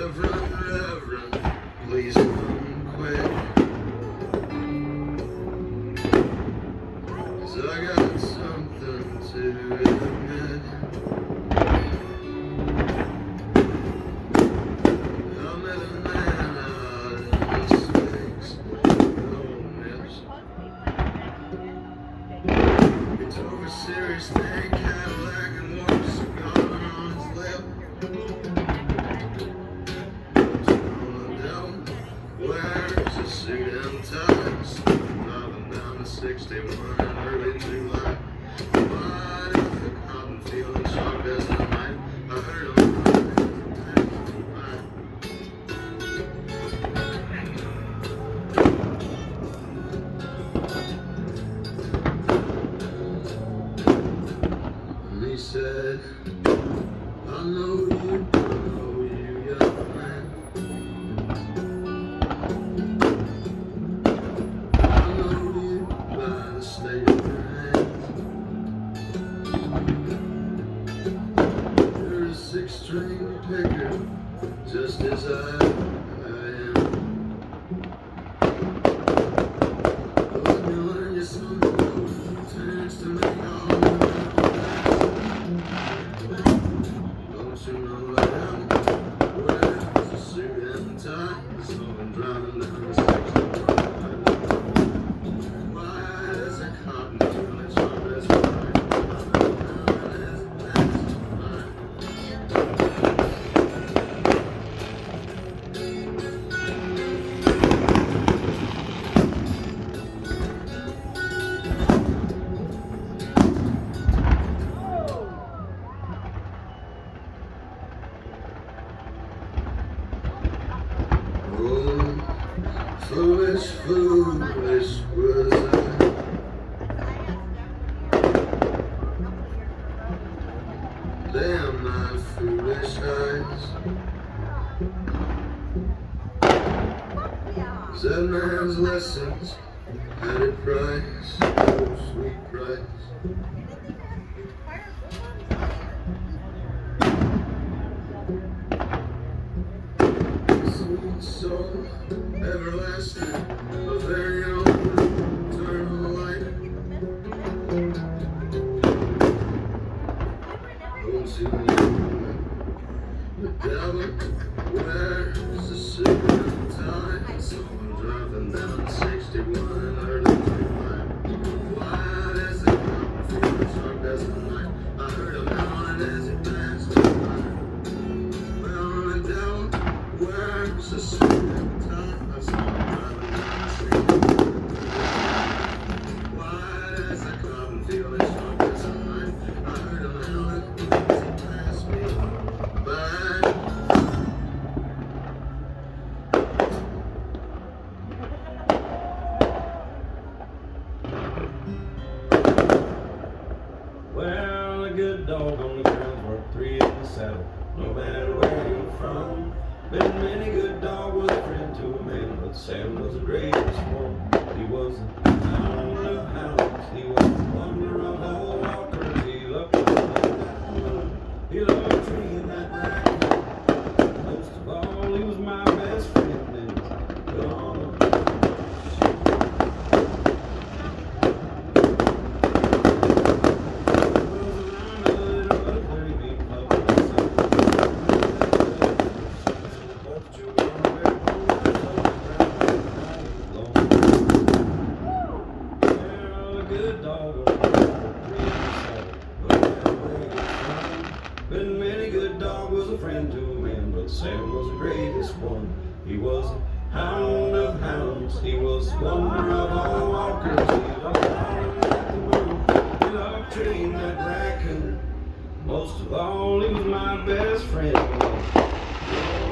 Reverend, please come quick, 'cause I got something to admit. I met a man out in the sticks, no miss. He drove a serious thing, Cadillac, and wore a cigar on his lip. Wears a suit and ties, driving down the 61 in early July. Why does the cotton feel as sharp as the night? I heard him and he said, I know you, young man. State of your hands. You're a six-string picker, just as I am. But let me learn you something, tends to make all the don't you know I am? Wears a suit and tie, so I'm driving down the 61. Foolish, foolish was I. Damn my foolish eyes. That man's lessons had a price, oh sweet price. Sweet soul, everlasting, a very own eternal light. Don't you know the devil wears a suit and tie? So I'm driving down 61 early July. Wide as the mountain, feeling sharp as the night. I heard him howling as he passed by. Well, the devil wears a suit and tie. So I'm driving down 61. Wide as the cotton, feeling sharp as the night. I heard him howling as he passed me by. Well, a good dog on the ground's worth three in the saddle, no matter where you're from. Been many good dog was a friend to a man, but Sam was the greatest one. He was a hound of hounds, he was a wonder of all walkers. He loved he loved treeing that night. Most of all, he was my best friend and gone. He was a hound of hounds. He was wonder of all walkers. He loved howling at the moon. He loved treating that raccoon. Most of all, he was my best friend.